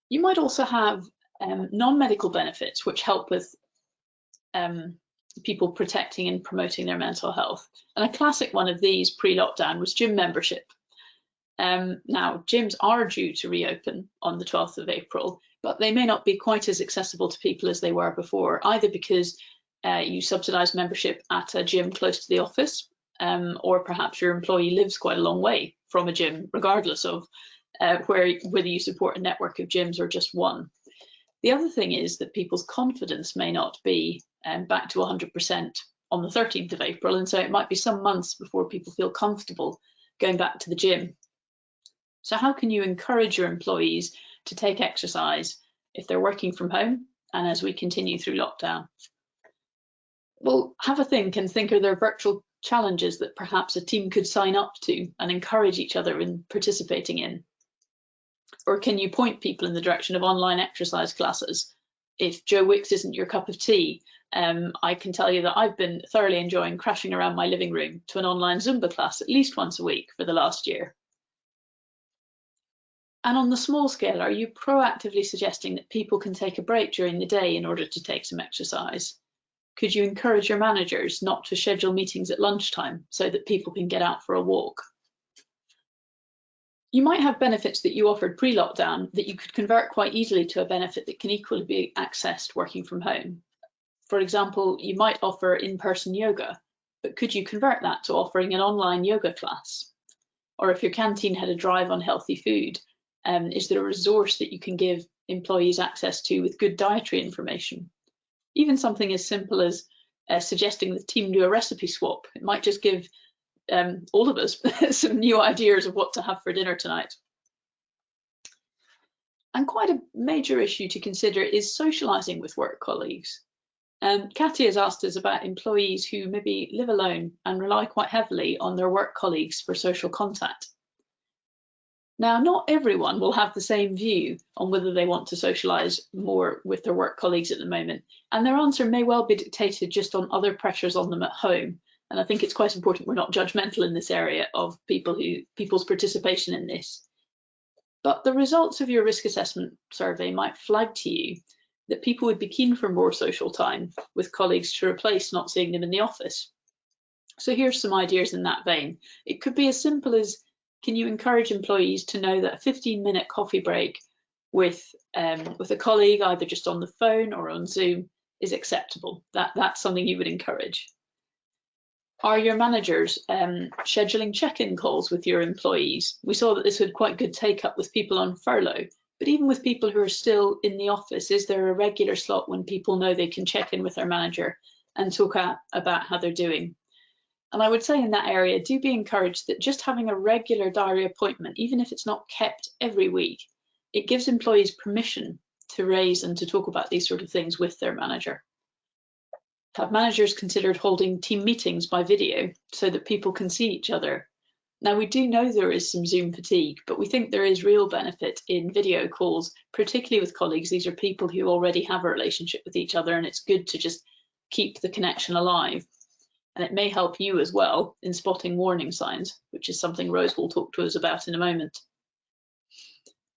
You might also have non-medical benefits which help with people protecting and promoting their mental health. And a classic one of these pre-lockdown was gym membership. Now, gyms are due to reopen on the 12th of April, but they may not be quite as accessible to people as they were before, either because you subsidise membership at a gym close to the office, or perhaps your employee lives quite a long way from a gym, regardless of whether you support a network of gyms or just one. The other thing is that people's confidence may not be back to 100% on the 13th of April, and so it might be some months before people feel comfortable going back to the gym. So how can you encourage your employees to take exercise if they're working from home and as we continue through lockdown? Well, have a think and think of their virtual challenges that perhaps a team could sign up to and encourage each other in participating in. Or can you point people in the direction of online exercise classes? If Joe Wicks isn't your cup of tea, I can tell you that I've been thoroughly enjoying crashing around my living room to an online Zumba class at least once a week for the last year. And on the small scale, are you proactively suggesting that people can take a break during the day in order to take some exercise? Could you encourage your managers not to schedule meetings at lunchtime so that people can get out for a walk? You might have benefits that you offered pre-lockdown that you could convert quite easily to a benefit that can equally be accessed working from home. For example, you might offer in-person yoga, but could you convert that to offering an online yoga class? Or if your canteen had a drive on healthy food, is there a resource that you can give employees access to with good dietary information? Even something as simple as suggesting the team do a recipe swap. It might just give all of us some new ideas of what to have for dinner tonight. And quite a major issue to consider is socializing with work colleagues. Katia has asked us about employees who maybe live alone and rely quite heavily on their work colleagues for social contact. Now, not everyone will have the same view on whether they want to socialise more with their work colleagues at the moment, and their answer may well be dictated just on other pressures on them at home. And I think it's quite important we're not judgmental in this area of people's participation in this. But the results of your risk assessment survey might flag to you that people would be keen for more social time with colleagues to replace not seeing them in the office. So here's some ideas in that vein. It could be as simple as, can you encourage employees to know that a 15-minute coffee break with a colleague, either just on the phone or on Zoom, is acceptable? That's something you would encourage. Are your managers scheduling check-in calls with your employees? We saw that this had quite good take-up with people on furlough, but even with people who are still in the office, is there a regular slot when people know they can check in with their manager and talk about how they're doing? And I would say in that area, do be encouraged that just having a regular diary appointment, even if it's not kept every week, it gives employees permission to raise and to talk about these sort of things with their manager. Have managers considered holding team meetings by video so that people can see each other? Now, we do know there is some Zoom fatigue, but we think there is real benefit in video calls, particularly with colleagues. These are people who already have a relationship with each other, and it's good to just keep the connection alive. And it may help you as well in spotting warning signs, which is something Rose will talk to us about in a moment.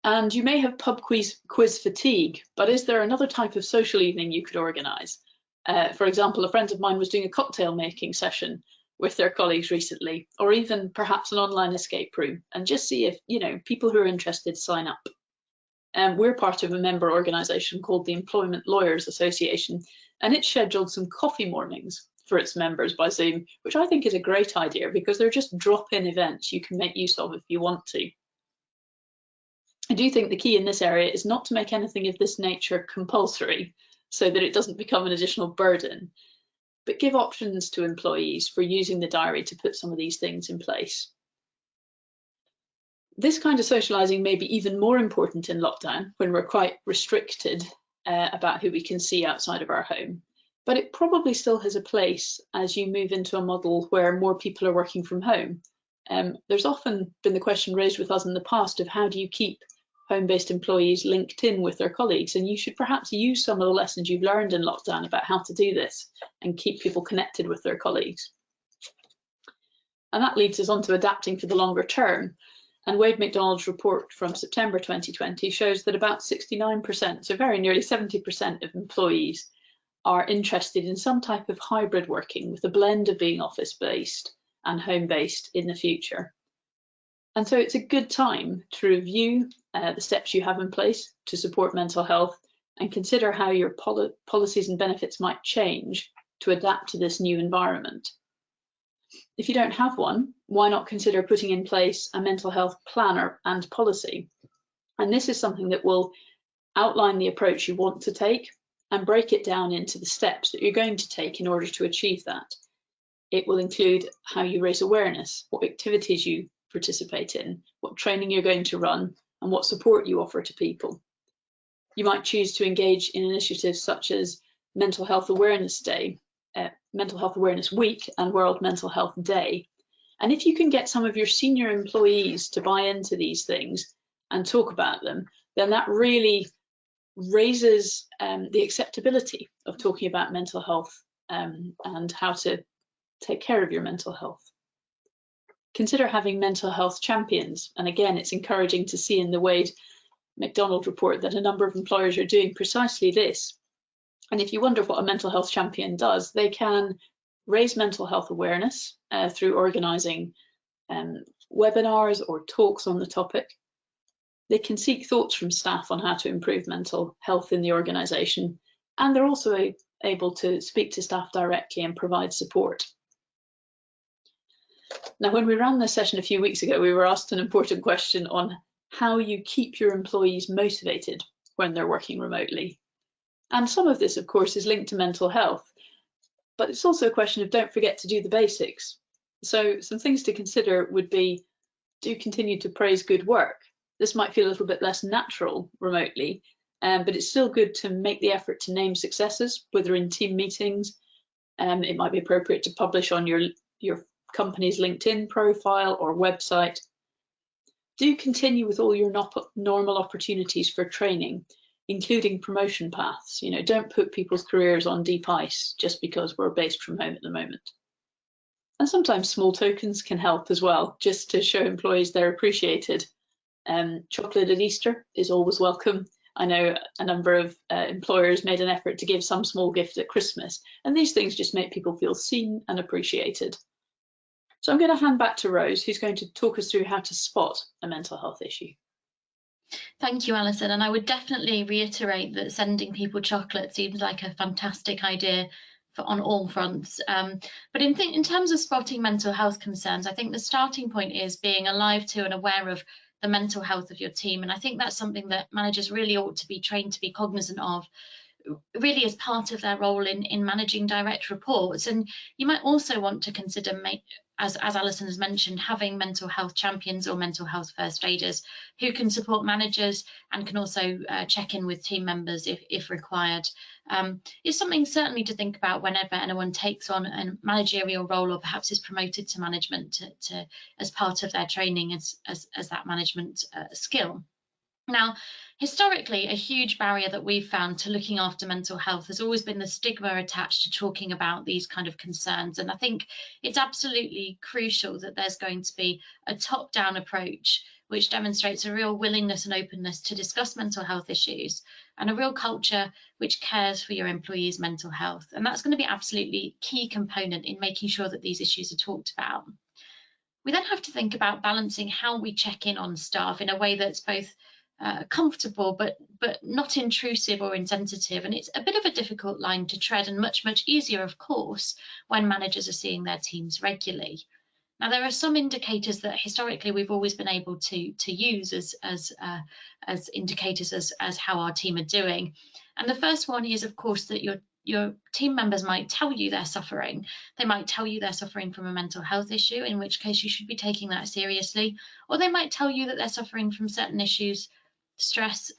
And you may have pub quiz fatigue, but is there another type of social evening you could organise? For example, a friend of mine was doing a cocktail making session with their colleagues recently, or even perhaps an online escape room, and just see if, people who are interested sign up. We're part of a member organisation called the Employment Lawyers Association, and it scheduled some coffee mornings for its members by Zoom, which I think is a great idea because they're just drop-in events you can make use of if you want to. I do think the key in this area is not to make anything of this nature compulsory so that it doesn't become an additional burden, but give options to employees for using the diary to put some of these things in place. This kind of socialising may be even more important in lockdown when we're quite restricted about who we can see outside of our home, but it probably still has a place as you move into a model where more people are working from home. There's often been the question raised with us in the past of how do you keep home-based employees linked in with their colleagues, and you should perhaps use some of the lessons you've learned in lockdown about how to do this and keep people connected with their colleagues. And that leads us on to adapting for the longer term. And Wade Macdonald's report from September 2020 shows that about 69%, so very nearly 70% of employees are interested in some type of hybrid working with a blend of being office-based and home-based in the future. And so it's a good time to review the steps you have in place to support mental health and consider how your policies and benefits might change to adapt to this new environment. If you don't have one, why not consider putting in place a mental health plan and policy? And this is something that will outline the approach you want to take and break it down into the steps that you're going to take in order to achieve that. It will include how you raise awareness, what activities you participate in, what training you're going to run, and what support you offer to people. You might choose to engage in initiatives such as Mental Health Awareness Day, Mental Health Awareness Week, and World Mental Health Day. And if you can get some of your senior employees to buy into these things and talk about them, then that really raises the acceptability of talking about mental health and how to take care of your mental health. Consider having mental health champions. And again, it's encouraging to see in the Wade Macdonald report that a number of employers are doing precisely this. And if you wonder what a mental health champion does, they can raise mental health awareness through organising webinars or talks on the topic. They can seek thoughts from staff on how to improve mental health in the organisation, and they're also able to speak to staff directly and provide support. Now, when we ran this session a few weeks ago, we were asked an important question on how you keep your employees motivated when they're working remotely. And some of this, of course, is linked to mental health, but it's also a question of don't forget to do the basics. So some things to consider would be, do continue to praise good work. This might feel a little bit less natural remotely, but it's still good to make the effort to name successes, whether in team meetings. It might be appropriate to publish on your company's LinkedIn profile or website. Do continue with all your normal opportunities for training, including promotion paths. You know, don't put people's careers on deep ice just because we're based from home at the moment. And sometimes small tokens can help as well, just to show employees they're appreciated. Chocolate at Easter is always welcome. I know a number of employers made an effort to give some small gift at Christmas, and these things just make people feel seen and appreciated. So I'm going to hand back to Rose, who's going to talk us through how to spot a mental health issue. Thank you, Alison. And I would definitely reiterate that sending people chocolate seems like a fantastic idea on all fronts. But in terms of spotting mental health concerns, I think the starting point is being alive to and aware of the mental health of your team. And I think that's something that managers really ought to be trained to be cognizant of, really as part of their role in managing direct reports. And you might also want to consider, as Alison has mentioned, having mental health champions or mental health first aiders who can support managers and can also check in with team members if required. It's something certainly to think about whenever anyone takes on a managerial role or perhaps is promoted to management as part of their training as that management skill. Now, historically, a huge barrier that we've found to looking after mental health has always been the stigma attached to talking about these kind of concerns. And I think it's absolutely crucial that there's going to be a top-down approach which demonstrates a real willingness and openness to discuss mental health issues and a real culture which cares for your employees' mental health. And that's going to be absolutely key component in making sure that these issues are talked about. We then have to think about balancing how we check in on staff in a way that's both comfortable, but not intrusive or insensitive. And it's a bit of a difficult line to tread, and much easier, of course, when managers are seeing their teams regularly. Now, there are some indicators that historically we've always been able to use as indicators as how our team are doing. And the first one is, of course, that your team members might tell you they're suffering. They might tell you they're suffering from a mental health issue, in which case you should be taking that seriously. Or they might tell you that they're suffering from certain issues, stress,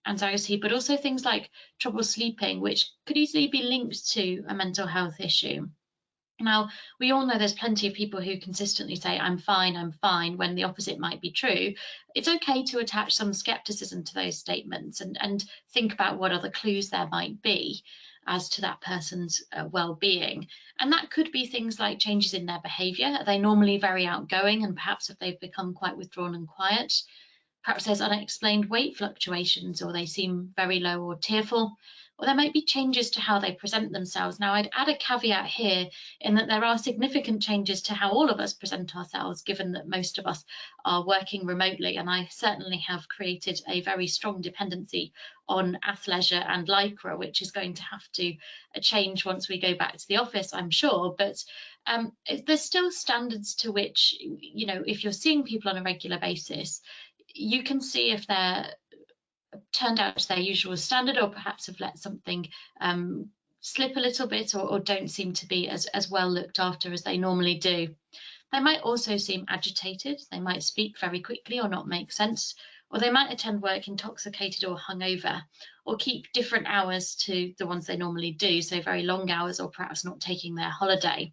anxiety, but also things like trouble sleeping, which could easily be linked to a mental health issue. Now, we all know there's plenty of people who consistently say, I'm fine, when the opposite might be true. It's okay to attach some skepticism to those statements and think about what other clues there might be as to that person's well-being. And that could be things like changes in their behaviour. Are they normally very outgoing, and perhaps if they've become quite withdrawn and quiet? Perhaps there's unexplained weight fluctuations, or they seem very low or tearful. Or there might be changes to how they present themselves. Now, I'd add a caveat here in that there are significant changes to how all of us present ourselves, given that most of us are working remotely. And I certainly have created a very strong dependency on athleisure and lycra, which is going to have to change once we go back to the office, I'm sure. But there's still standards to which, you know, if you're seeing people on a regular basis, you can see if they're turned out to their usual standard, or perhaps have let something slip a little bit, or don't seem to be as well looked after as they normally do. They might also seem agitated. They might speak very quickly or not make sense, or they might attend work intoxicated or hungover, or keep different hours to the ones they normally do, so very long hours, or perhaps not taking their holiday.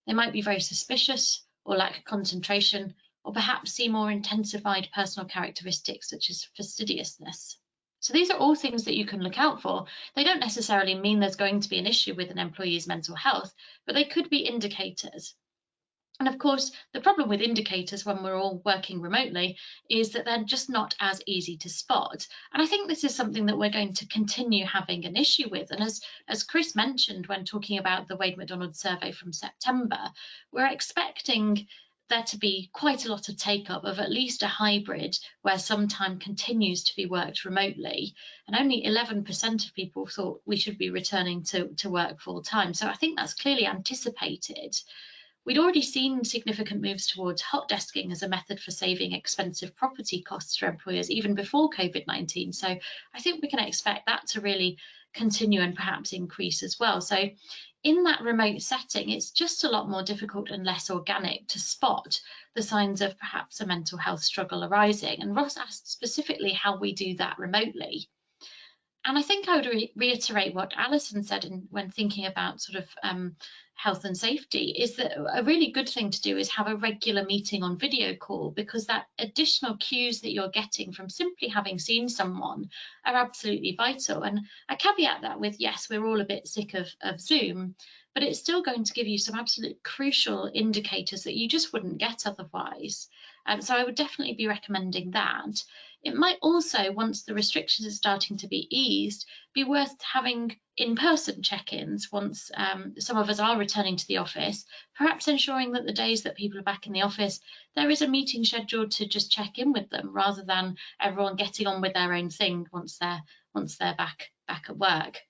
They might be very suspicious or lack concentration, or perhaps see more intensified personal characteristics such as fastidiousness. So these are all things that you can look out for. They don't necessarily mean there's going to be an issue with an employee's mental health, but they could be indicators. And of course, the problem with indicators when we're all working remotely is that they're just not as easy to spot. And I think this is something that we're going to continue having an issue with. And as Chris mentioned when talking about the Wade Macdonald survey from September, we're expecting there to be quite a lot of take-up of at least a hybrid where some time continues to be worked remotely, and only 11% of people thought we should be returning to work full-time. So I think that's clearly anticipated. We'd already seen significant moves towards hot desking as a method for saving expensive property costs for employers even before COVID-19. So I think we can expect that to really continue and perhaps increase as well. So in that remote setting, it's just a lot more difficult and less organic to spot the signs of perhaps a mental health struggle arising. And Ross asked specifically how we do that remotely. And I think I would reiterate what Alison said when thinking about sort of health and safety, is that a really good thing to do is have a regular meeting on video call, because that additional cues that you're getting from simply having seen someone are absolutely vital. And I caveat that with, yes, we're all a bit sick of Zoom, but it's still going to give you some absolute crucial indicators that you just wouldn't get otherwise. So I would definitely be recommending that. It might also, once the restrictions are starting to be eased, be worth having in-person check-ins once some of us are returning to the office, perhaps ensuring that the days that people are back in the office, there is a meeting scheduled to just check in with them, rather than everyone getting on with their own thing once they're back at work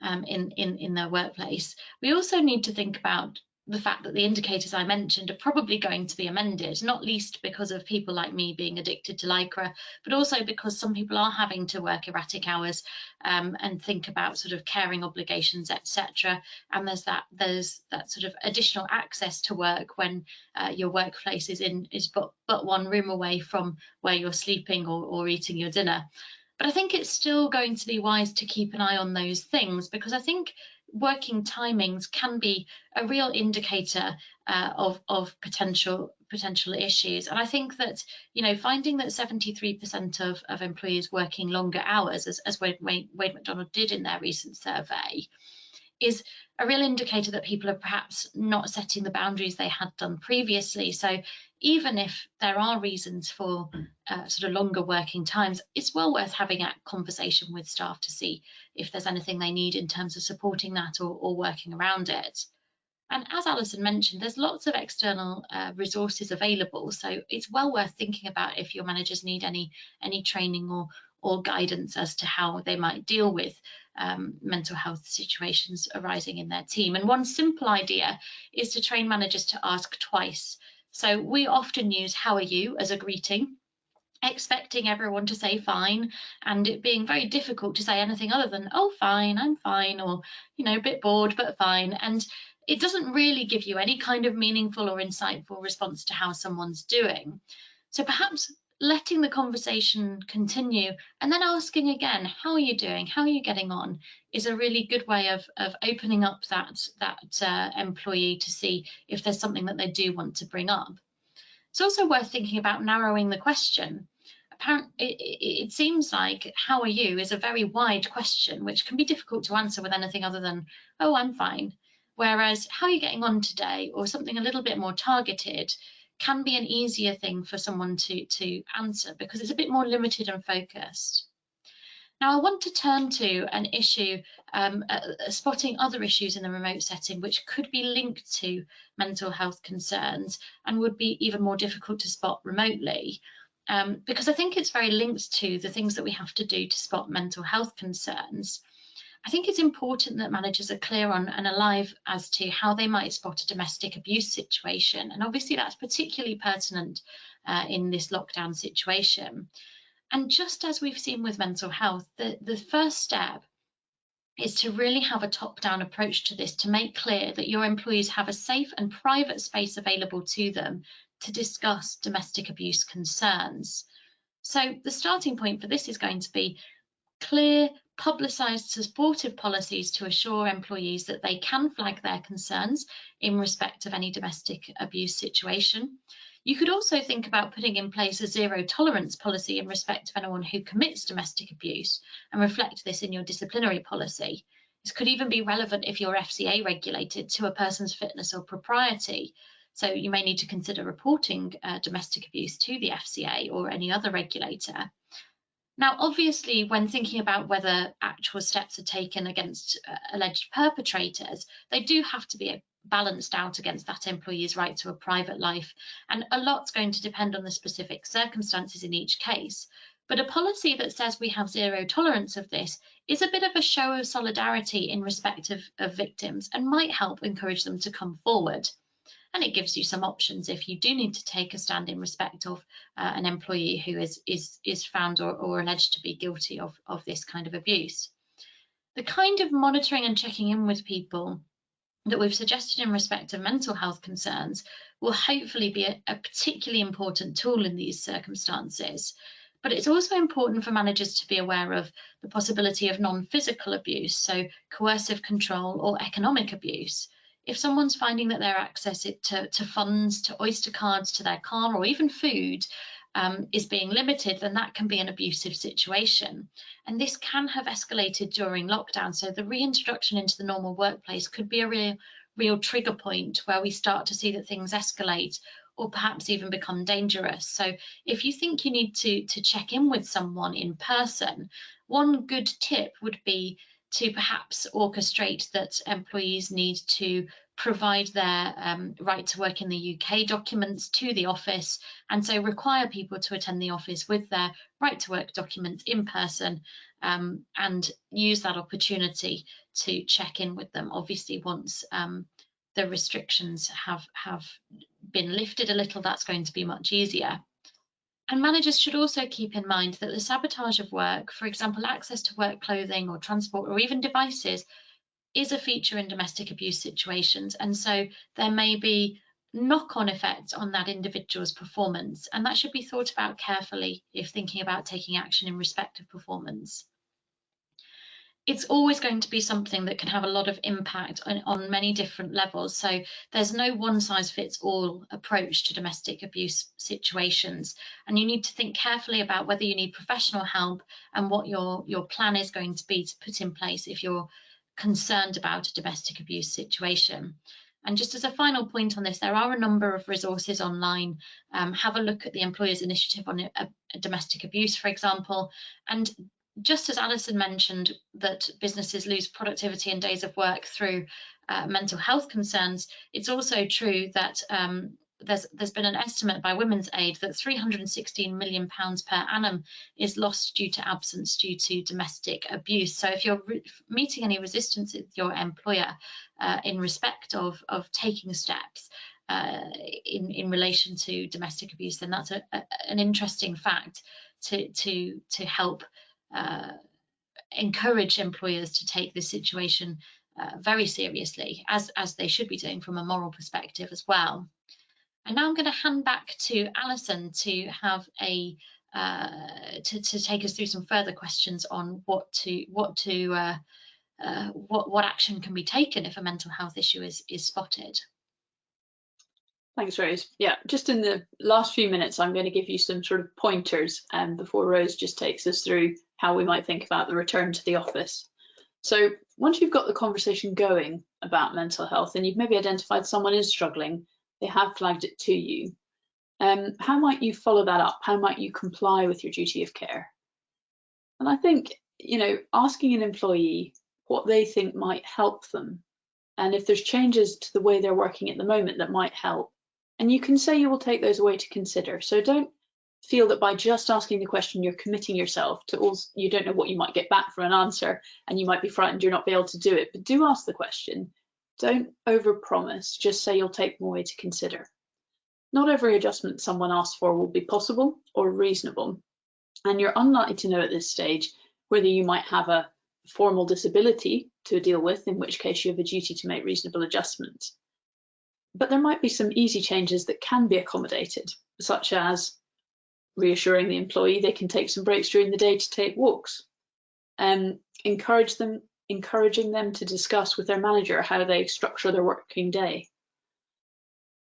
in their workplace. We also need to think about the fact that the indicators I mentioned are probably going to be amended, not least because of people like me being addicted to lycra, but also because some people are having to work erratic hours and think about sort of caring obligations, etc. And there's that sort of additional access to work when your workplace is but one room away from where you're sleeping or eating your dinner. But I think it's still going to be wise to keep an eye on those things, because I think working timings can be a real indicator of potential issues. And I think that, you know, finding that 73% of employees working longer hours, as Wade Macdonald did in their recent survey, is a real indicator that people are perhaps not setting the boundaries they had done previously. So even if there are reasons for sort of longer working times, it's well worth having a conversation with staff to see if there's anything they need in terms of supporting that or working around it. And as Alison mentioned, there's lots of external resources available, so it's well worth thinking about if your managers need any training or guidance as to how they might deal with mental health situations arising in their team. And one simple idea is to train managers to ask twice. So we often use "how are you" as a greeting, expecting everyone to say fine, and it being very difficult to say anything other than "oh, fine, I'm fine," or, you know, a bit bored but fine. And it doesn't really give you any kind of meaningful or insightful response to how someone's doing. So perhaps letting the conversation continue and then asking again, "how are you doing? How are you getting on?" is a really good way of opening up that employee to see if there's something that they do want to bring up. It's also worth thinking about narrowing the question. It seems like "how are you" is a very wide question, which can be difficult to answer with anything other than "oh, I'm fine." Whereas "how are you getting on today?" or something a little bit more targeted can be an easier thing for someone to answer because it's a bit more limited and focused. Now, I want to turn to an issue, spotting other issues in the remote setting which could be linked to mental health concerns and would be even more difficult to spot remotely, because I think it's very linked to the things that we have to do to spot mental health concerns. I think it's important that managers are clear on and alive as to how they might spot a domestic abuse situation, and obviously that's particularly pertinent in this lockdown situation. And just as we've seen with mental health, the first step is to really have a top-down approach to this, to make clear that your employees have a safe and private space available to them to discuss domestic abuse concerns. So the starting point for this is going to be clear, publicised, supportive policies to assure employees that they can flag their concerns in respect of any domestic abuse situation. You could also think about putting in place a zero tolerance policy in respect of anyone who commits domestic abuse and reflect this in your disciplinary policy. This could even be relevant if you're FCA regulated to a person's fitness or propriety. So you may need to consider reporting domestic abuse to the FCA or any other regulator. Now, obviously, when thinking about whether actual steps are taken against alleged perpetrators, they do have to be balanced out against that employee's right to a private life, and a lot's going to depend on the specific circumstances in each case. But a policy that says we have zero tolerance of this is a bit of a show of solidarity in respect of victims and might help encourage them to come forward. And it gives you some options if you do need to take a stand in respect of an employee who is found or alleged to be guilty of this kind of abuse. The kind of monitoring and checking in with people that we've suggested in respect of mental health concerns will hopefully be a particularly important tool in these circumstances. But it's also important for managers to be aware of the possibility of non-physical abuse, so coercive control or economic abuse. If someone's finding that their access to funds, to Oyster cards, to their car, or even food is being limited, then that can be an abusive situation. And this can have escalated during lockdown. So the reintroduction into the normal workplace could be a real trigger point where we start to see that things escalate or perhaps even become dangerous. So if you think you need to check in with someone in person, one good tip would be to perhaps orchestrate that employees need to provide their right to work in the UK documents to the office, and so require people to attend the office with their right to work documents in person, and use that opportunity to check in with them. Obviously, once the restrictions have been lifted a little, that's going to be much easier. And managers should also keep in mind that the sabotage of work, for example, access to work clothing or transport or even devices, is a feature in domestic abuse situations. And so there may be knock-on effects on that individual's performance, and that should be thought about carefully if thinking about taking action in respect of performance. It's always going to be something that can have a lot of impact on many different levels. So there's no one-size-fits-all approach to domestic abuse situations. And you need to think carefully about whether you need professional help and what your plan is going to be to put in place if you're concerned about a domestic abuse situation. And just as a final point on this, there are a number of resources online. Have a look at the Employers Initiative on domestic abuse, for example, and just as Alison mentioned that businesses lose productivity and days of work through mental health concerns, it's also true that there's been an estimate by Women's Aid that £316 million per annum is lost due to absence due to domestic abuse. So if you're meeting any resistance with your employer in respect of taking steps in relation to domestic abuse, then that's an interesting fact to help encourage employers to take this situation very seriously, as they should be doing from a moral perspective as well. And now I'm going to hand back to Alison to have to take us through some further questions on what action can be taken if a mental health issue is spotted. Thanks, Rose. Yeah, just in the last few minutes, I'm going to give you some sort of pointers before Rose just takes us through how we might think about the return to the office. So once you've got the conversation going about mental health and you've maybe identified someone is struggling, they have flagged it to you, how might you follow that up? How might you comply with your duty of care? And I think, asking an employee what they think might help them, and if there's changes to the way they're working at the moment that might help, and you can say you will take those away to consider. So don't feel that by just asking the question, you're committing yourself to all, you don't know what you might get back from an answer, and you might be frightened you're not be able to do it, but do ask the question. Don't overpromise, just say you'll take them away to consider. Not every adjustment someone asks for will be possible or reasonable, and you're unlikely to know at this stage whether you might have a formal disability to deal with, in which case you have a duty to make reasonable adjustments. But there might be some easy changes that can be accommodated, such as reassuring the employee they can take some breaks during the day to take walks, and encouraging them to discuss with their manager how they structure their working day.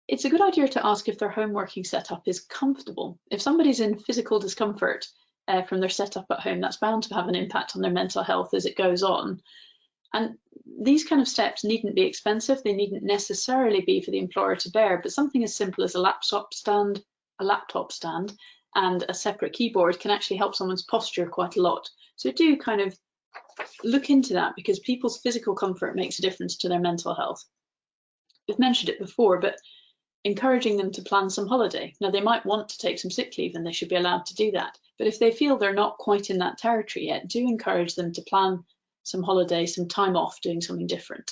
It's a good idea to ask if their home working setup is comfortable. If somebody's in physical discomfort from their setup at home, that's bound to have an impact on their mental health as it goes on. And these kind of steps needn't be expensive. They needn't necessarily be for the employer to bear, but something as simple as a laptop stand, and a separate keyboard can actually help someone's posture quite a lot. So do kind of look into that, because people's physical comfort makes a difference to their mental health. We've mentioned it before, but encouraging them to plan some holiday. Now, they might want to take some sick leave and they should be allowed to do that. But if they feel they're not quite in that territory yet, do encourage them to plan some holiday, some time off doing something different.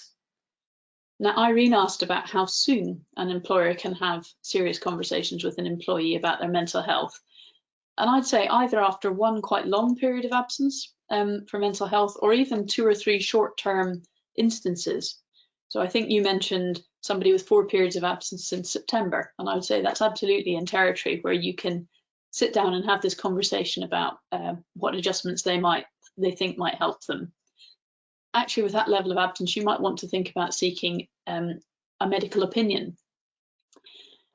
Now, Irene asked about how soon an employer can have serious conversations with an employee about their mental health. And I'd say either after one quite long period of absence for mental health, or even 2 or 3 short-term instances. So I think you mentioned somebody with 4 periods of absence since September, and I would say that's absolutely in territory where you can sit down and have this conversation about what adjustments they think might help them. Actually, with that level of absence, you might want to think about seeking a medical opinion.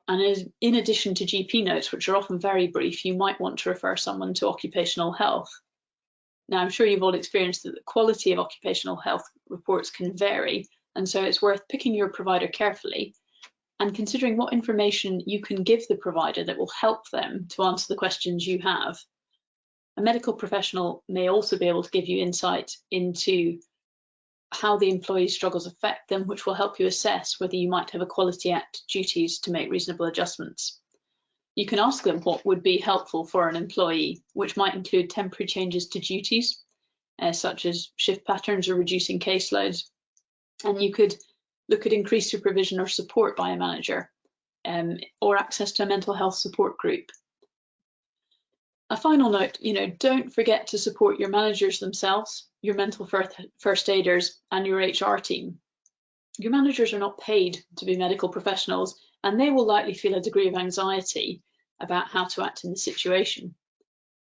And in addition to GP notes, which are often very brief, you might want to refer someone to occupational health. Now, I'm sure you've all experienced that the quality of occupational health reports can vary, and so it's worth picking your provider carefully and considering what information you can give the provider that will help them to answer the questions you have. A medical professional may also be able to give you insight into how the employee's struggles affect them, which will help you assess whether you might have Equality Act duties to make reasonable adjustments. You can ask them what would be helpful for an employee, which might include temporary changes to duties, such as shift patterns or reducing caseloads. And you could look at increased supervision or support by a manager, or access to a mental health support group. A final note, don't forget to support your managers themselves, your mental first aiders, and your HR team. Your managers are not paid to be medical professionals, and they will likely feel a degree of anxiety about how to act in the situation.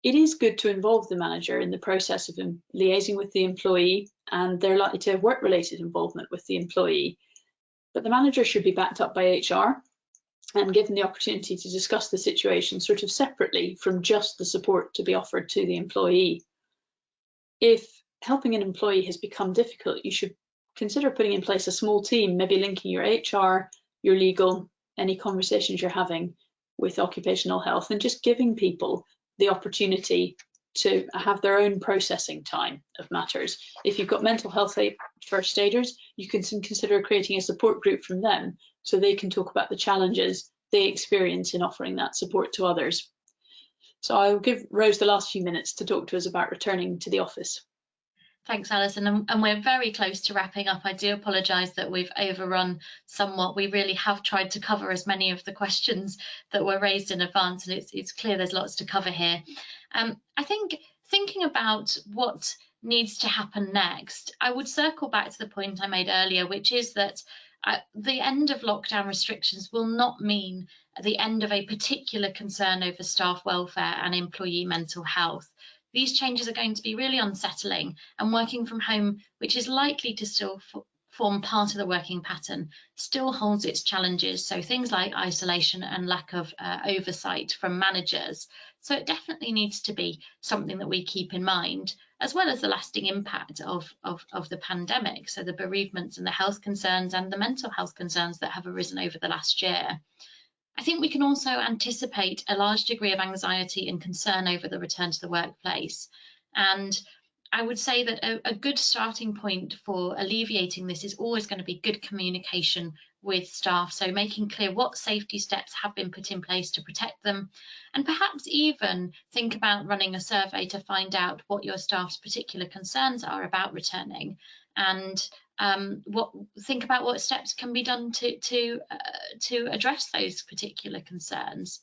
It is good to involve the manager in the process of liaising with the employee, and they're likely to have work-related involvement with the employee. But the manager should be backed up by HR and given the opportunity to discuss the situation sort of separately from just the support to be offered to the employee. If helping an employee has become difficult, you should consider putting in place a small team, maybe linking your HR, your legal, any conversations you're having with occupational health, and just giving people the opportunity to have their own processing time of matters. If you've got mental health first aiders, you can consider creating a support group from them so they can talk about the challenges they experience in offering that support to others. So I'll give Rose the last few minutes to talk to us about returning to the office. Thanks, Alison, and we're very close to wrapping up. I do apologise that we've overrun somewhat. We really have tried to cover as many of the questions that were raised in advance, and it's clear there's lots to cover here. I think thinking about what needs to happen next, I would circle back to the point I made earlier, which is that the end of lockdown restrictions will not mean the end of a particular concern over staff welfare and employee mental health. These changes are going to be really unsettling, and working from home, which is likely to still form part of the working pattern, still holds its challenges. So things like isolation and lack of oversight from managers. So it definitely needs to be something that we keep in mind, as well as the lasting impact of the pandemic. So the bereavements and the health concerns and the mental health concerns that have arisen over the last year. I think we can also anticipate a large degree of anxiety and concern over the return to the workplace. And I would say that a good starting point for alleviating this is always going to be good communication with staff. So making clear what safety steps have been put in place to protect them, and perhaps even think about running a survey to find out what your staff's particular concerns are about returning, and think about what steps can be done to address those particular concerns.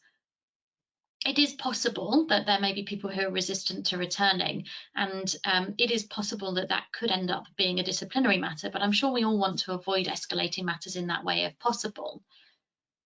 It is possible that there may be people who are resistant to returning, and it is possible that that could end up being a disciplinary matter, but I'm sure we all want to avoid escalating matters in that way if possible.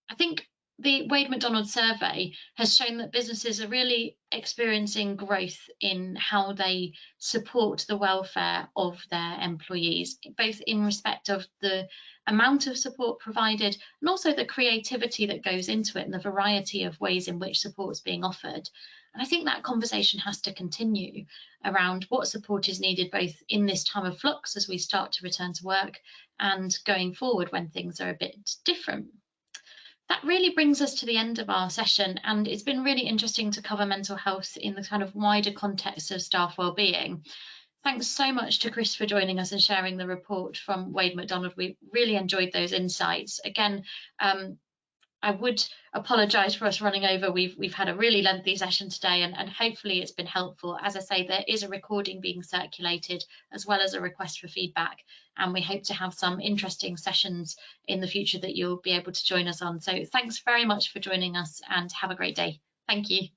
I think the Wade Macdonald survey has shown that businesses are really experiencing growth in how they support the welfare of their employees, both in respect of the amount of support provided and also the creativity that goes into it and the variety of ways in which support is being offered. And I think that conversation has to continue around what support is needed both in this time of flux as we start to return to work and going forward when things are a bit different. That really brings us to the end of our session, and it's been really interesting to cover mental health in the kind of wider context of staff wellbeing. Thanks so much to Chris for joining us and sharing the report from Wade Macdonald. We really enjoyed those insights. Again, I would apologise for us running over. We've had a really lengthy session today, and hopefully it's been helpful. As I say, there is a recording being circulated as well as a request for feedback, and we hope to have some interesting sessions in the future that you'll be able to join us on. So thanks very much for joining us and have a great day. Thank you.